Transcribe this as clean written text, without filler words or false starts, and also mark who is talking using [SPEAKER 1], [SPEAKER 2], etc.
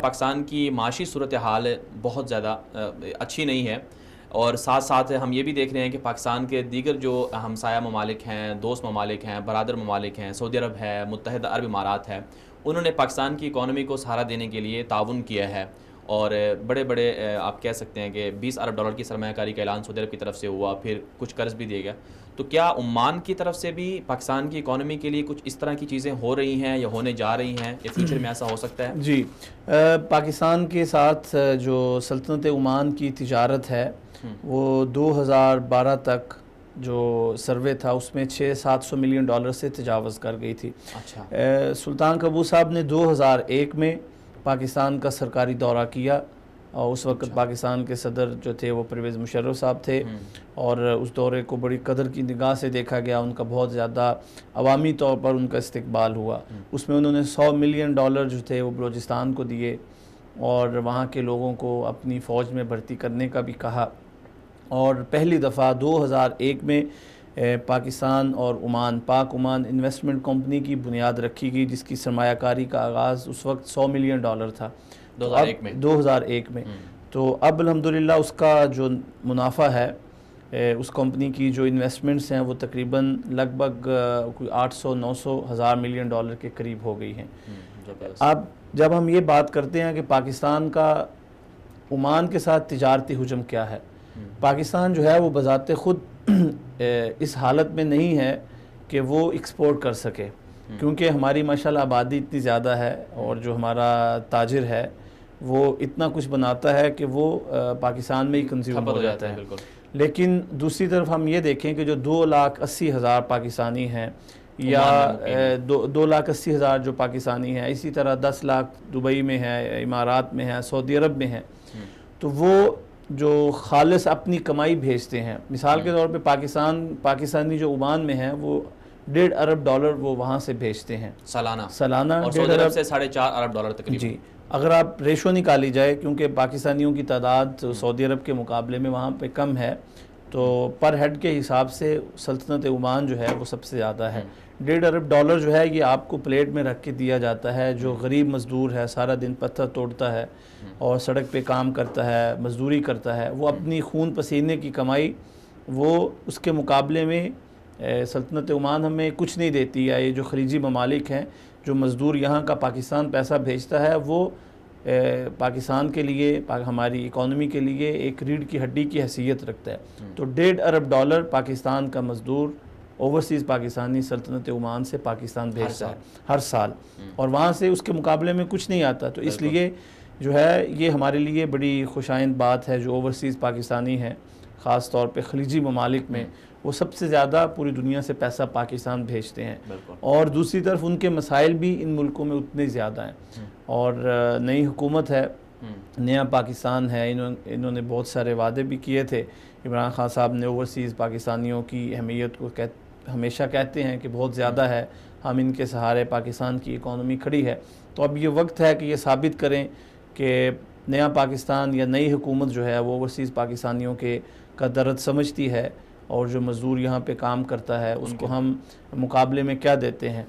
[SPEAKER 1] پاکستان کی معاشی صورتحال بہت زیادہ اچھی نہیں ہے، اور ساتھ ساتھ ہم یہ بھی دیکھ رہے ہیں کہ پاکستان کے دیگر جو ہمسایہ ممالک ہیں، دوست ممالک ہیں، برادر ممالک ہیں، سعودی عرب ہے، متحدہ عرب امارات ہے، انہوں نے پاکستان کی اکانومی کو سہارا دینے کے لیے تعاون کیا ہے، اور بڑے بڑے آپ کہہ سکتے ہیں کہ 20 ارب ڈالر کی سرمایہ کاری کا اعلان سعودی عرب کی طرف سے ہوا، پھر کچھ قرض بھی دیا گیا. تو کیا عمان کی طرف سے بھی پاکستان کی اکانومی کے لیے کچھ اس طرح کی چیزیں ہو رہی ہیں یا ہونے جا رہی ہیں، یا فیوچر میں ایسا ہو سکتا ہے؟
[SPEAKER 2] جی، پاکستان کے ساتھ جو سلطنت عمان کی تجارت ہے وہ 2012 تک جو سروے تھا اس میں 600-700 ملین ڈالر سے تجاوز کر گئی تھی.
[SPEAKER 1] اچھا.
[SPEAKER 2] سلطان قابوس صاحب نے 2001 میں پاکستان کا سرکاری دورہ کیا، اور اس وقت پاکستان کے صدر جو تھے وہ پرویز مشرف صاحب تھے، اور اس دورے کو بڑی قدر کی نگاہ سے دیکھا گیا. ان کا بہت زیادہ عوامی طور پر ان کا استقبال ہوا. اس میں انہوں نے 100 ملین ڈالر جو تھے وہ بلوچستان کو دیے، اور وہاں کے لوگوں کو اپنی فوج میں بھرتی کرنے کا بھی کہا. اور پہلی دفعہ 2001 میں پاکستان اور عمان، پاک عمان انویسٹمنٹ کمپنی کی بنیاد رکھی گئی، جس کی سرمایہ کاری کا آغاز اس وقت 100 ملین ڈالر تھا 2001 میں. تو اب الحمدللہ اس کا جو منافع ہے اس کمپنی کی جو انویسٹمنٹس ہیں وہ تقریباً لگ بھگ کوئی 800-900 ملین ڈالر کے قریب ہو گئی ہیں. اب جب ہم یہ بات کرتے ہیں کہ پاکستان کا عمان کے ساتھ تجارتی حجم کیا ہے، پاکستان جو ہے وہ بذات خود اس حالت میں نہیں ہے کہ وہ ایکسپورٹ کر سکے، کیونکہ ہماری ماشاءاللہ آبادی اتنی زیادہ ہے، اور جو ہمارا تاجر ہے وہ اتنا کچھ بناتا ہے کہ وہ پاکستان میں ہی کنزیوم ہو جاتا ہے. لیکن دوسری طرف ہم یہ دیکھیں کہ جو 2,80,000 پاکستانی ہیں، یا 2,80,000 جو پاکستانی ہیں، اسی طرح 10 لاکھ دبئی میں ہے، امارات میں ہے، سعودی عرب میں ہیں، تو وہ جو خالص اپنی کمائی بھیجتے ہیں. مثال کے طور پہ پاکستانی جو عمان میں ہیں وہ 1.5 ارب ڈالر وہ وہاں سے بھیجتے ہیں سالانہ،
[SPEAKER 1] اور سعودی عرب سے 4.5 ارب ڈالر تقریباً. جی،
[SPEAKER 2] اگر آپ ریشو نکالی جائے، کیونکہ پاکستانیوں کی تعداد سعودی عرب کے مقابلے میں وہاں پہ کم ہے، تو پر ہیڈ کے حساب سے سلطنت عمان جو ہے وہ سب سے زیادہ ہے. 1.5 ارب ڈالر جو ہے یہ آپ کو پلیٹ میں رکھ کے دیا جاتا ہے. جو غریب مزدور ہے، سارا دن پتھر توڑتا ہے اور سڑک پہ کام کرتا ہے، مزدوری کرتا ہے، وہ اپنی خون پسینے کی کمائی، وہ اس کے مقابلے میں سلطنت عمان ہمیں کچھ نہیں دیتی ہے. یہ جو خلیجی ممالک ہیں، جو مزدور یہاں کا پاکستان پیسہ بھیجتا ہے، وہ پاکستان کے لیے، ہماری اکانومی کے لیے ایک ریڑھ کی ہڈی کی حیثیت رکھتا ہے. تو 1.5 ارب ڈالر پاکستان کا مزدور اوورسیز پاکستانی سلطنت عمان سے پاکستان بھیجتا ہے ہر سال، اور وہاں سے اس کے مقابلے میں کچھ نہیں آتا. تو اس لیے جو ہے یہ ہمارے لیے بڑی خوشائند بات ہے. جو اوورسیز پاکستانی ہیں، خاص طور پہ خلیجی ممالک میں، وہ سب سے زیادہ پوری دنیا سے پیسہ پاکستان بھیجتے ہیں. اور دوسری طرف ان کے مسائل بھی ان ملکوں میں اتنے زیادہ ہیں. اور نئی حکومت ہے، نیا پاکستان ہے، انہوں نے بہت سارے وعدے بھی کیے تھے. عمران خان صاحب نے اوورسیز پاکستانیوں کی اہمیت کو ہمیشہ کہتے ہیں کہ بہت زیادہ ہے، ہم ان کے سہارے پاکستان کی اکانومی کھڑی ہے. تو اب یہ وقت ہے کہ یہ ثابت کریں کہ نیا پاکستان یا نئی حکومت جو ہے وہ اوورسیز پاکستانیوں کا درد سمجھتی ہے، اور جو مزدور یہاں پہ کام کرتا ہے اس کو ہم مقابلے میں کیا دیتے ہیں.